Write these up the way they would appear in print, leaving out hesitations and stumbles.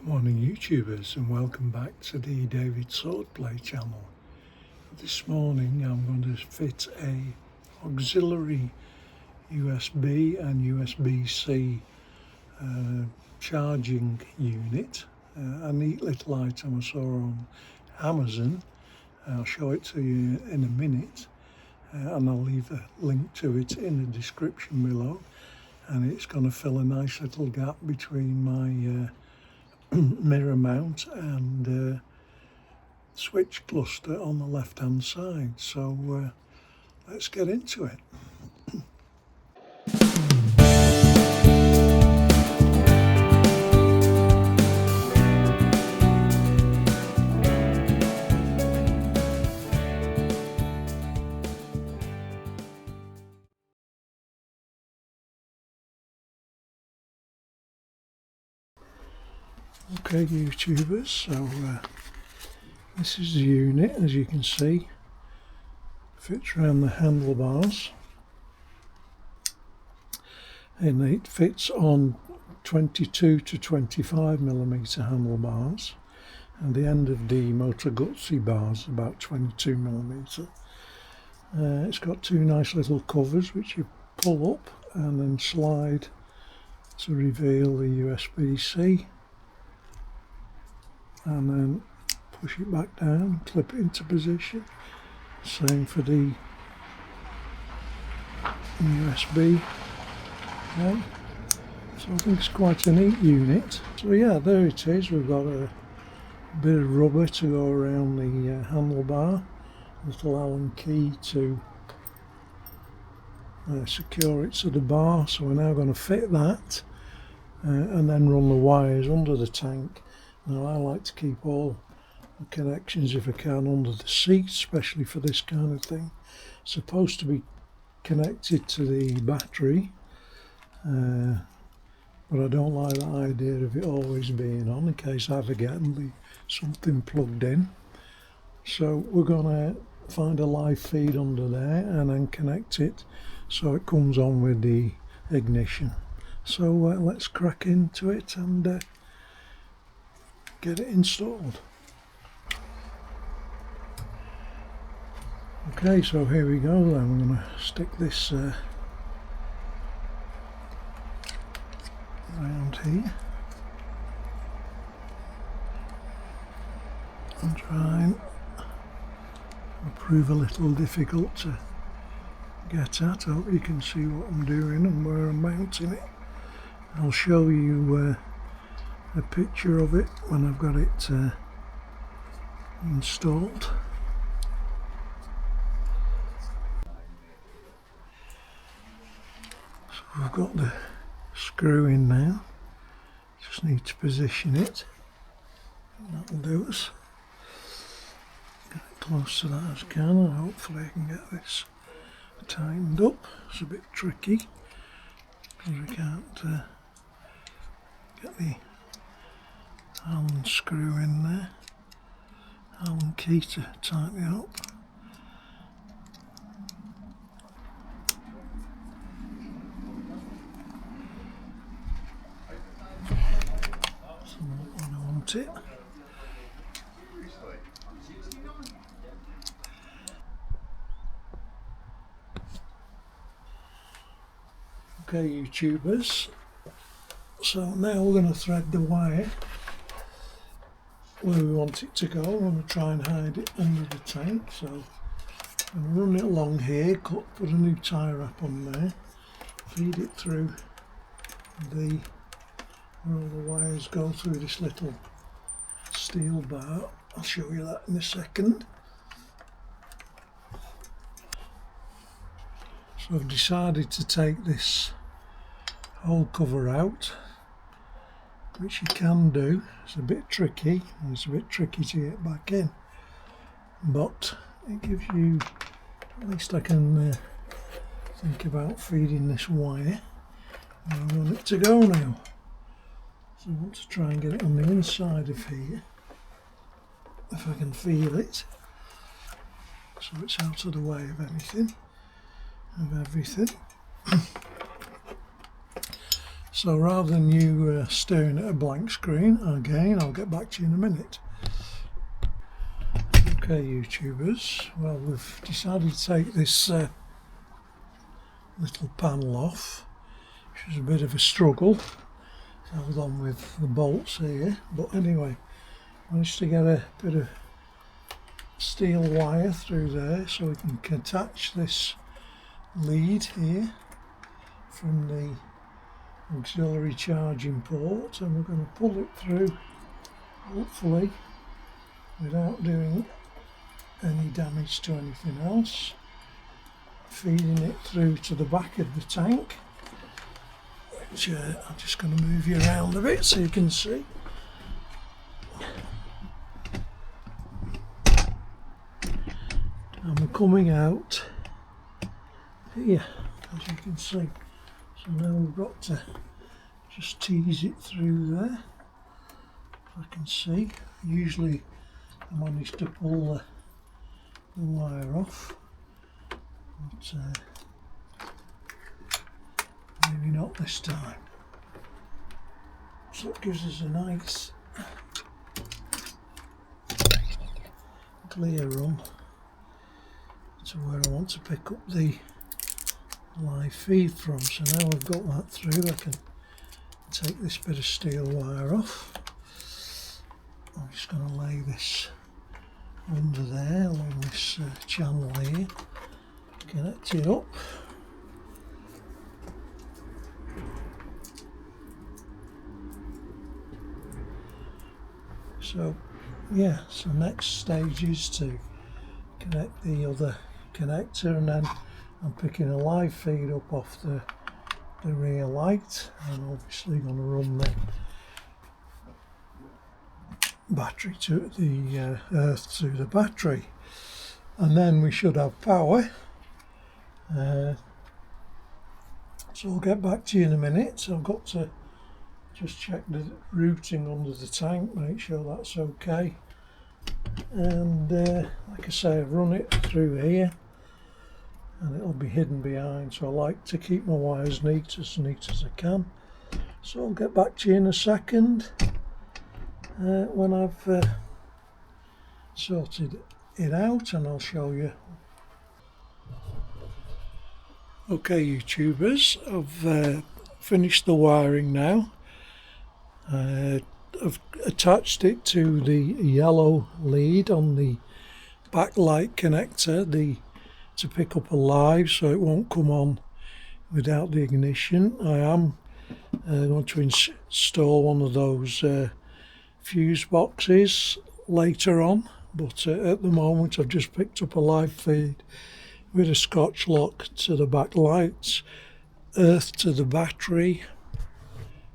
Morning YouTubers, and welcome back to the David Swordplay channel. This morning I'm going to fit a auxiliary USB and USB-C charging unit, a neat little item I saw on Amazon. I'll show it to you in a minute, and I'll leave a link to it in the description below, and it's going to fill a nice little gap between my mirror mount and switch cluster on the left hand side. So let's get into it. Okay YouTubers, so this is the unit. As you can see, fits around the handlebars, and it fits on 22 to 25 millimeter handlebars, and the end of the Motor Guzzi bars about 22 millimeter. It's got two nice little covers which you pull up and then slide to reveal the USB-C, and then push it back down, clip it into position. Same for the USB. Okay. So I think it's quite a neat unit. So yeah, there it is. We've got a bit of rubber to go around the handlebar, little Allen key to secure it to the bar. So we're now going to fit that and then run the wires under the tank. Now I like to keep all the connections, if I can, under the seat, especially for this kind of thing. It's supposed to be connected to the battery, but I don't like the idea of it always being on in case I forget and leave something plugged in. So we're going to find a live feed under there and then connect it so it comes on with the ignition. So let's crack into it and get it installed. Okay, so here we go then. I'm going to stick this around here and try and prove a little difficult to get at. I hope you can see what I'm doing and where I'm mounting it. I'll show you a picture of it when I've got it installed. So we've got the screw in now, just need to position it, and that'll do us. Get it close to that as I can, and hopefully I can get this tightened up. It's a bit tricky because we can't get the Allen screw in there, Allen key to tighten it up. So when I want it. Okay YouTubers, so now we're going to thread the wire where we want it to go. I'm going to try and hide it under the tank, so I'm going to run it along here, put a new tie wrap on there, feed it through where all the wires go through this little steel bar. I'll show you that in a second. So I've decided to take this whole cover out, which you can do. It's a bit tricky, and it's a bit tricky to get back in, but it gives you, at least I can think about feeding this wire. I want it to go now, so I want to try and get it on the inside of here if I can feel it, so it's out of the way of anything, of everything. So rather than you staring at a blank screen, again, I'll get back to you in a minute. Okay, YouTubers, well, we've decided to take this little panel off, which was a bit of a struggle. Held on with the bolts here, but anyway, managed to get a bit of steel wire through there so we can attach this lead here from the auxiliary charging port, and we're going to pull it through, hopefully without doing any damage to anything else, feeding it through to the back of the tank, which I'm just going to move you around a bit so you can see. And we're coming out here, as you can see. So now we've got to just tease it through there, if I can see. Usually I manage to pull the wire off, but maybe not this time. So it gives us a nice clear run to where I want to pick up the live feed from. So now I've got that through, I can take this bit of steel wire off. I'm just going to lay this under there along this channel here, connect it up. So yeah, so next stage is to connect the other connector, and then I'm picking a live feed up off the rear light, and obviously going to run the battery to the earth to the battery, and then we should have power. So I'll get back to you in a minute. So I've got to just check the routing under the tank, make sure that's okay, and like I say, I've run it through here and it'll be hidden behind, so I like to keep my wires neat as I can. So I'll get back to you in a second when I've sorted it out, and I'll show you. Okay, YouTubers, I've finished the wiring now. I've attached it to the yellow lead on the backlight connector to pick up a live, so it won't come on without the ignition. I am going to install one of those fuse boxes later on, but at the moment I've just picked up a live feed with a Scotch lock to the backlights, earth to the battery.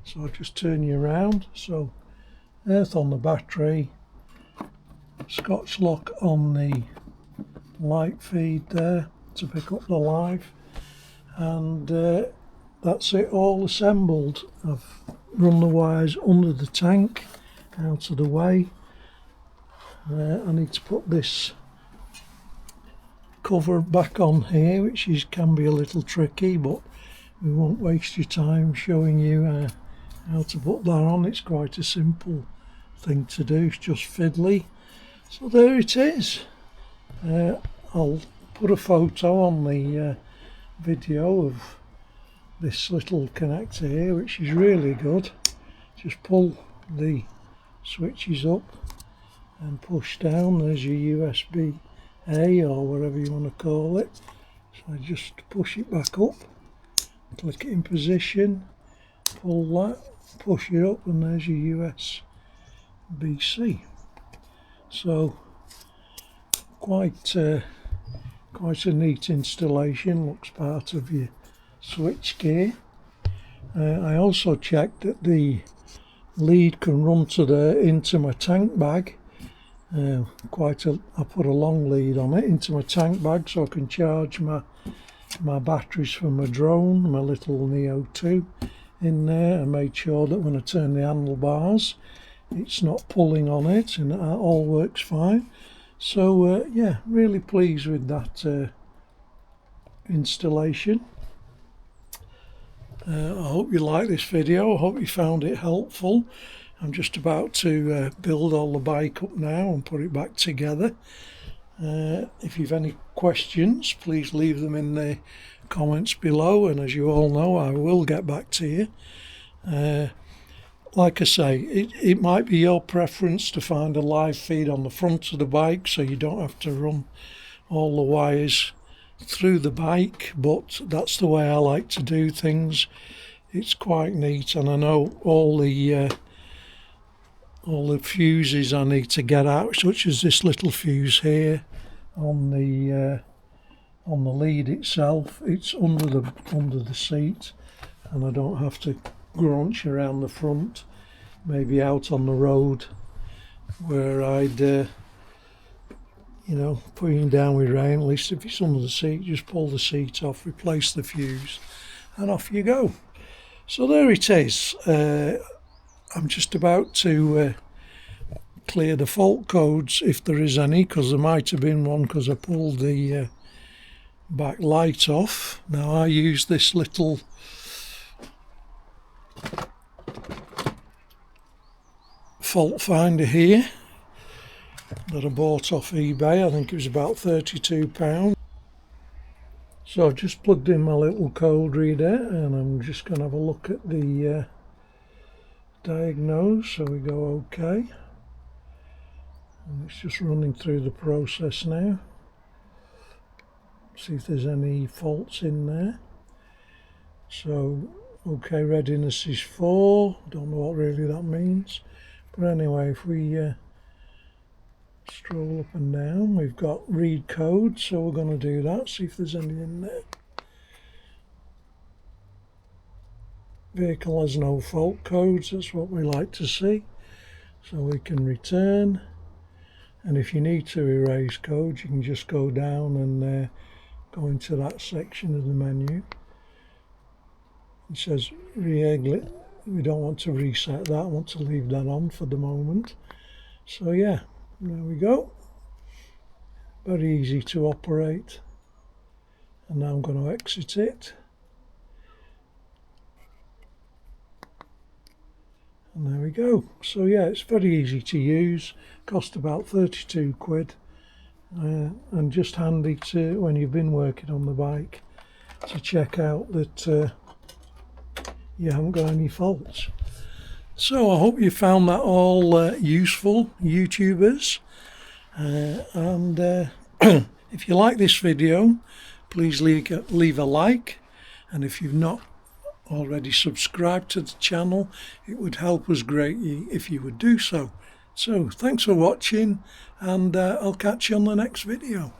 So I'll just turn you around. So earth on the battery, Scotch lock on the light feed there to pick up the live, and that's it, all assembled. I've run the wires under the tank out of the way. I need to put this cover back on here, which can be a little tricky, but we won't waste your time showing you how to put that on. It's quite a simple thing to do, it's just fiddly. So there it is. I'll put a photo on the video of this little connector here, which is really good. Just pull the switches up and push down. There's your USB-A or whatever you want to call it. So I just push it back up, click it in position, pull that, push it up, and there's your USB-C. So quite a neat installation, looks part of your switch gear. I also checked that the lead can run into my tank bag. I put a long lead on it into my tank bag so I can charge my batteries for my drone, my little Neo 2 in there. I made sure that when I turn the handlebars it's not pulling on it, and that all works fine. So yeah, really pleased with that installation. I hope you like this video. I hope you found it helpful. I'm just about to build all the bike up now and put it back together. If you've any questions, please leave them in the comments below, and as you all know, I will get back to you. Like I say, it might be your preference to find a live feed on the front of the bike so you don't have to run all the wires through the bike, but that's the way I like to do things. It's quite neat, and I know all the fuses I need to get out, such as this little fuse here on the lead itself. It's under the seat, and I don't have to grunch around the front, maybe out on the road where I'd putting down with rain. At least if it's under the seat, just pull the seat off, replace the fuse, and off you go. So there it is. I'm just about to clear the fault codes, if there is any, because there might have been one because I pulled the back light off. Now I use this little fault finder here that I bought off eBay. I think it was about £32. So I've just plugged in my little code reader, and I'm just going to have a look at the diagnose. So we go OK, and it's just running through the process now. See if there's any faults in there. So OK, readiness is 4. Don't know what really that means, but anyway, if we stroll up and down, we've got read code, so we're going to do that, see if there's anything in there. Vehicle has no fault codes, that's what we like to see, so we can return. And if you need to erase codes, you can just go down and go into that section of the menu. It says re-exit. We don't want to reset that, I want to leave that on for the moment. So yeah, there we go. Very easy to operate. And now I'm going to exit it. And there we go. So yeah, it's very easy to use. Cost about 32 quid. And just handy to, when you've been working on the bike, to check out that you haven't got any faults. So I hope you found that all useful, YouTubers. And if you like this video, please leave a like, and if you've not already subscribed to the channel, it would help us greatly if you would do so. So thanks for watching, and I'll catch you on the next video.